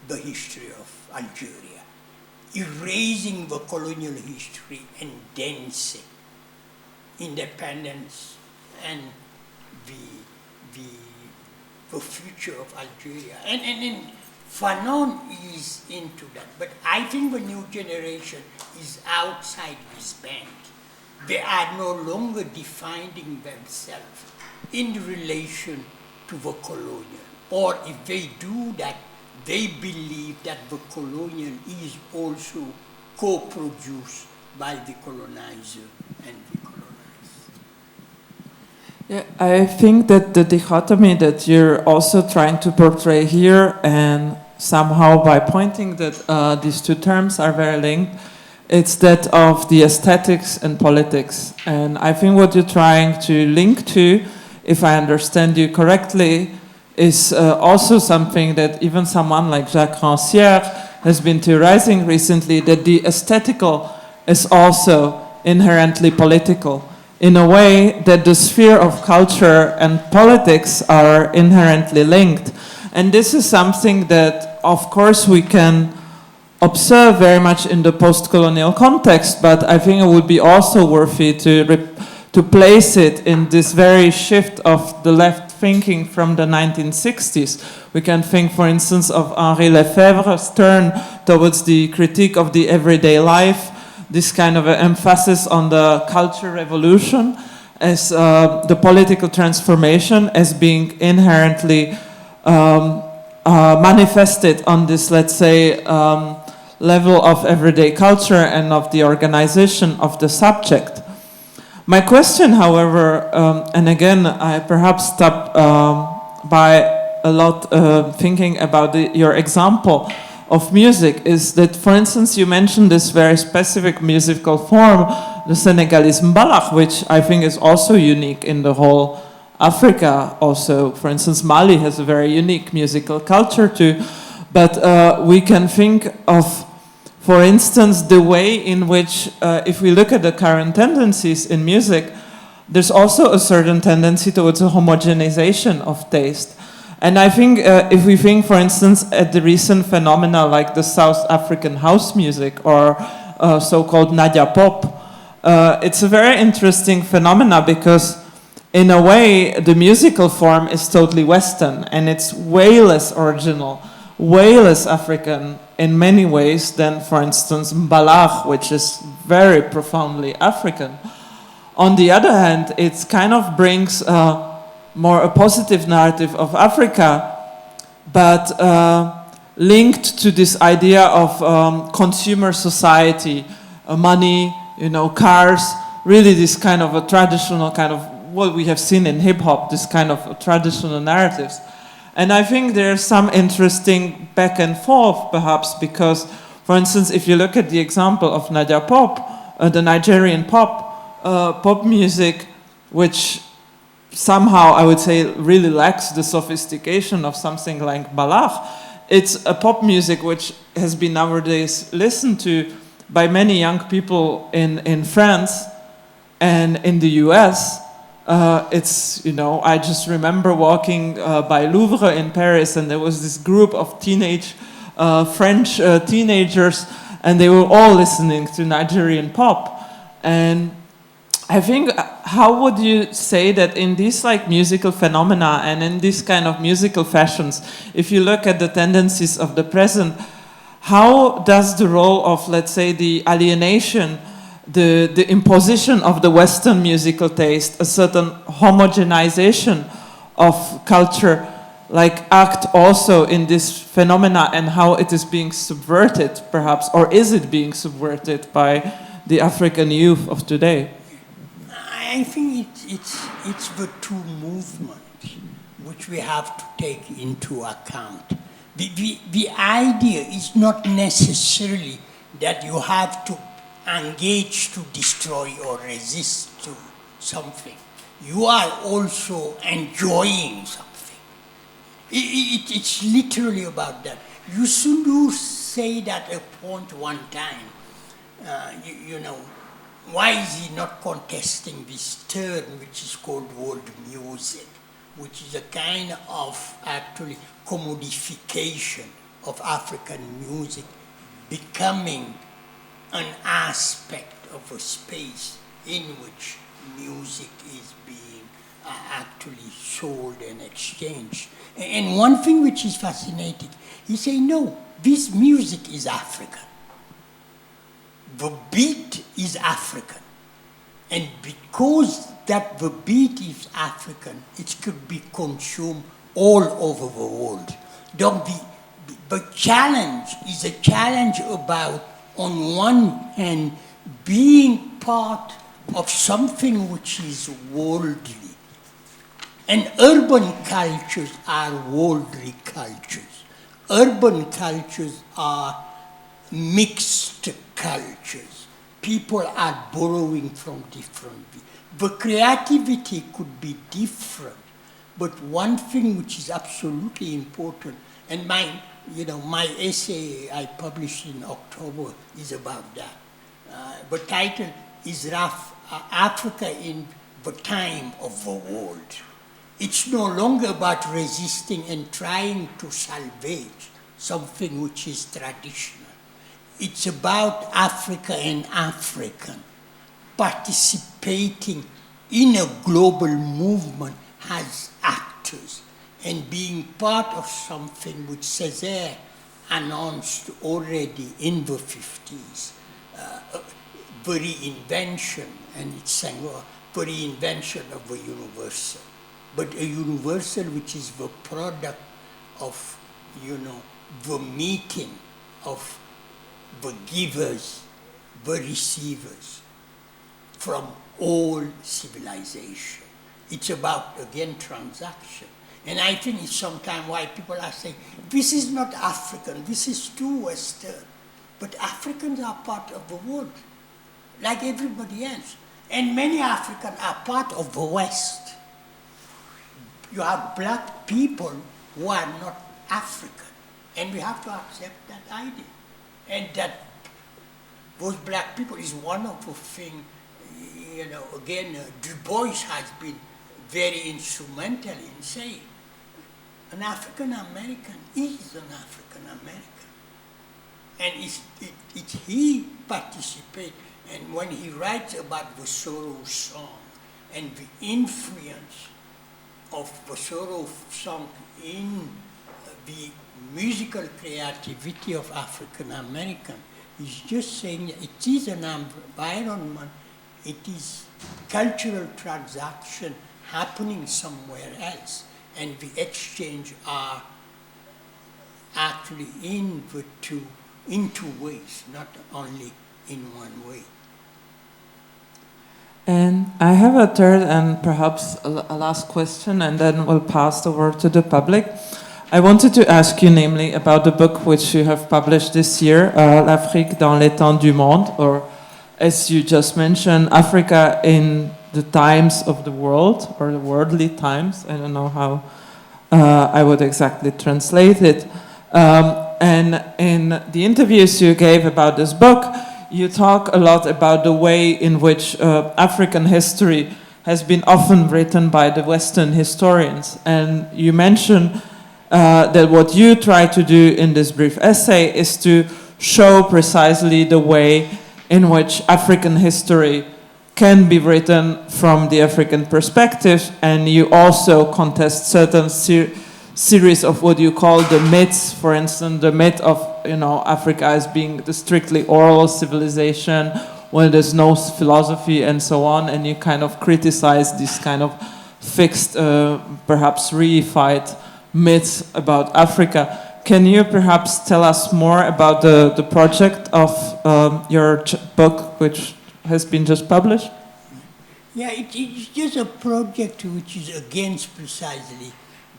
the history of Algeria, erasing the colonial history and dancing independence and the future of Algeria. And Fanon is into that. But I think the new generation is outside this band. They are no longer defining themselves in relation to the colonial. Or if they do that, they believe that the colonial is also co-produced by the colonizer and the colonized. Yeah, I think that the dichotomy that you're also trying to portray here, and somehow by pointing that these two terms are very linked, it's that of the aesthetics and politics. And I think what you're trying to link to, if I understand you correctly, is also something that even someone like Jacques Rancière has been theorizing recently, that the aesthetical is also inherently political, in a way that the sphere of culture and politics are inherently linked. And this is something that, of course, we can observe very much in the post-colonial context, but I think it would be also worthy to place it in this very shift of the left thinking from the 1960s. We can think, for instance, of Henri Lefebvre's turn towards the critique of the everyday life, this kind of emphasis on the culture revolution as the political transformation as being inherently manifested on this, let's say, level of everyday culture and of the organization of the subject. My question, however, and again, I perhaps stop by a lot thinking about your example of music, is that, for instance, you mentioned this very specific musical form, the Senegalese mbalax, which I think is also unique in the whole Africa. Also, for instance, Mali has a very unique musical culture too. But we can think of, for instance, the way in which, if we look at the current tendencies in music, there's also a certain tendency towards a homogenization of taste. And I think if we think, for instance, at the recent phenomena like the South African house music or so-called Nadia pop, it's a very interesting phenomena because in a way the musical form is totally Western and it's way less original, way less African in many ways than, for instance, mbalax, which is very profoundly African. On the other hand, it kind of brings more a positive narrative of Africa, but linked to this idea of consumer society, money, cars, really this kind of a traditional kind of what we have seen in hip-hop, this kind of traditional narratives. And I think there's some interesting back and forth, perhaps, because, for instance, if you look at the example of Nadia pop, the Nigerian pop music, which somehow I would say really lacks the sophistication of something like mbalax. It's a pop music which has been nowadays listened to by many young people in France and in the US. It's, I just remember walking by Louvre in Paris and there was this group of French teenagers and they were all listening to Nigerian pop. And I think, how would you say that in these musical phenomena and in these kind of musical fashions, if you look at the tendencies of the present, how does the role of, let's say, the alienation, the imposition of the Western musical taste, a certain homogenization of culture, act also in this phenomena and how it is being subverted, perhaps, or is it being subverted by the African youth of today? I think it's the two movements which we have to take into account. The idea is not necessarily that you have to engage to destroy or resist to something. You are also enjoying something. It's literally about that. You should say that a point one time, you know, why is he not contesting this term which is called world music, which is a kind of actually commodification of African music becoming an aspect of a space in which music is being actually sold and exchanged. And one thing which is fascinating, he say, no, this music is African. The beat is African. And because that the beat is African, it could be consumed all over the world. Donc the challenge is a challenge about, on one hand, being part of something which is worldly. And urban cultures are worldly cultures. Urban cultures are mixed cultures. People are borrowing from different. The creativity could be different, but one thing which is absolutely important, and my essay I published in October is about that. The title is Africa in the Time of the World. It's no longer about resisting and trying to salvage something which is traditional. It's about Africa and African participating in a global movement as actors and being part of something which Césaire announced already in the 50s, the reinvention, and it's Senghor, the reinvention of the universal. But a universal which is the product of, the meeting of the givers, the receivers from all civilization. It's about, again, transaction. And I think it's sometimes why people are saying, this is not African, this is too Western. But Africans are part of the world, like everybody else. And many Africans are part of the West. You have black people who are not African. And we have to accept that idea. And that those black people is one of the things, again, Du Bois has been very instrumental in saying, an African American is an African American. And he participates, and when he writes about the sorrow song and the influence of the sorrow song in the musical creativity of African American, he's just saying that it is an environment, it is cultural transaction happening somewhere else, and the exchange are actually in two ways, not only in one way. And I have a third and perhaps a last question, and then we'll pass the word to the public. I wanted to ask you, namely, about the book which you have published this year, L'Afrique dans les temps du monde, or as you just mentioned, Africa in the times of the world, or the worldly times. I don't know how I would exactly translate it. And in the interviews you gave about this book, you talk a lot about the way in which African history has been often written by the Western historians. And you mentioned that what you try to do in this brief essay is to show precisely the way in which African history can be written from the African perspective, and you also contest certain series of what you call the myths. For instance, the myth of Africa as being the strictly oral civilization where there's no philosophy and so on, and you kind of criticize this kind of fixed, perhaps reified myths about Africa. Can you perhaps tell us more about the project of your book, which has been just published? Yeah, it's just a project which is against precisely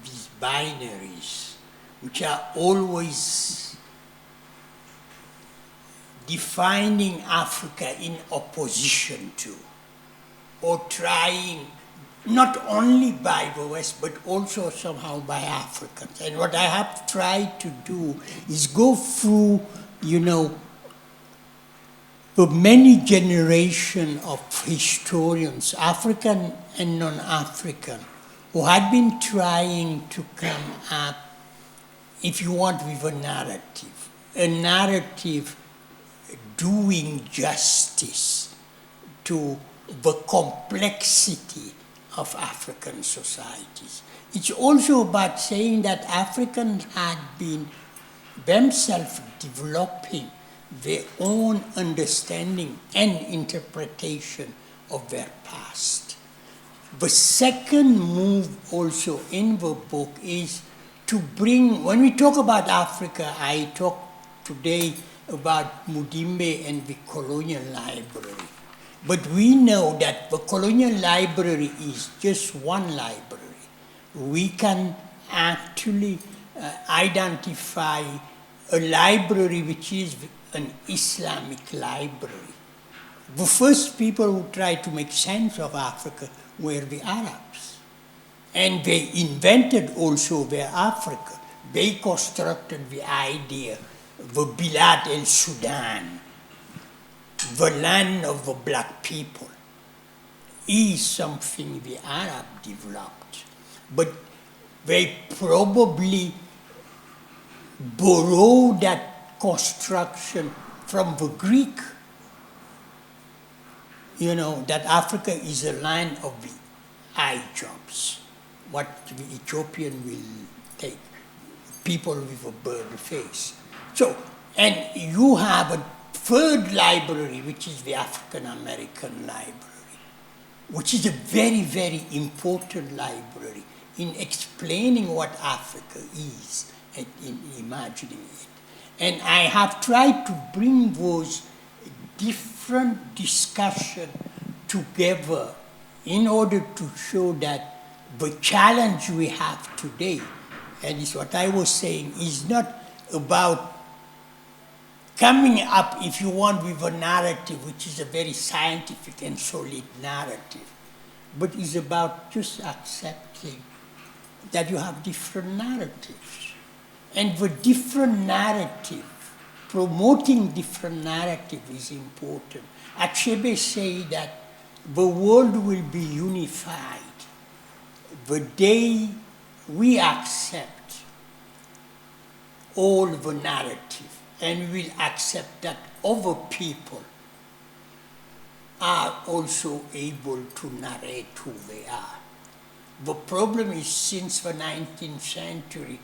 these binaries, which are always defining Africa in opposition to, or trying, not only by the West, but also somehow by Africans. And what I have tried to do is go through, the many generations of historians, African and non-African, who had been trying to come up, if you want, with a narrative doing justice to the complexity of African societies. It's also about saying that Africans had been themselves developing their own understanding and interpretation of their past. The second move also in the book is to bring, when we talk about Africa, I talk today about Mudimbe and the colonial library. But we know that the colonial library is just one library. We can actually identify a library which is an Islamic library. The first people who tried to make sense of Africa were the Arabs. And they invented also their Africa. They constructed the idea, the Bilad el-Sudan, the land of the black people, is something the Arab developed. But they probably borrowed that construction from the Greek, that Africa is a land of the eye jobs, what the Ethiopian will take, people with a bird face. So, and you have a third library, which is the African American Library, which is a very, very important library in explaining what Africa is and in imagining it. And I have tried to bring those different discussions together in order to show that the challenge we have today, and it's what I was saying, is not about coming up, if you want, with a narrative which is a very scientific and solid narrative, but is about just accepting that you have different narratives. And the different narrative, promoting different narrative is important. Achebe say that the world will be unified the day we accept all the narrative, and we will accept that other people are also able to narrate who they are. The problem is, since the 19th century,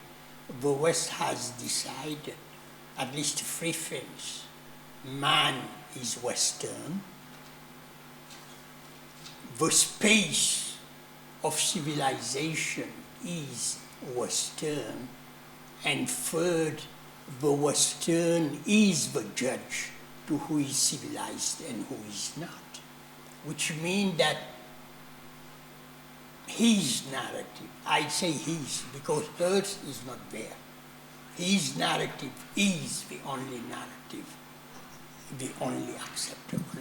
the West has decided at least three things. Man is Western. The space of civilization is Western. And third, the Western is the judge to who is civilized and who is not. Which means that his narrative, I say his because hers is not there. His narrative is the only narrative, the only acceptable.